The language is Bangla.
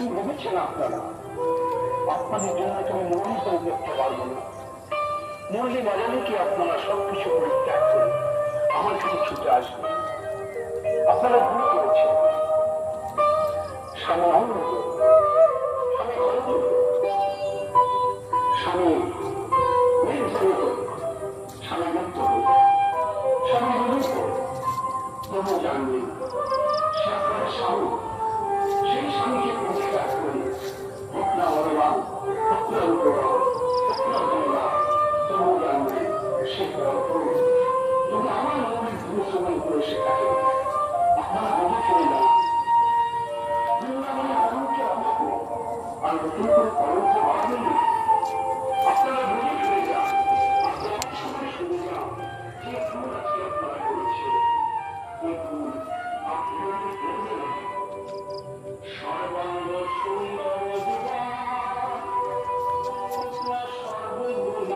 কি ভেবেছেন আপনারা? আপনাদের জন্য তুমি মরিত দেখতে পারবো না। মরলে বাজালে কি আপনারা সবকিছু পরিত্যাগ করে আমার কাছে ছুটে আসবে? আপনারা ভুল করেছেন। স্বামী অন্য, স্বামী অন্য, স্বামী নির্ভর, স্বামী মুক্ত, স্বামী বিরুদ্ধ, তবু জানবেন সে আপনার স্বামী। সেই স্বামীকে পরিত্যাগ করে ঘটনা অনুমান, ঘটনা উপমান, ঘটনা অনুমান, তবু জানবেন সে পরপুরুষ। যদি আমার মৌলিক অনুসরণ করে শেখাতে আপনারা মনে চলে যান। বৃন্দাবনে কলঙ্কের অভাব নেই, আর নতুন করে কলঙ্ক বাড়বেন।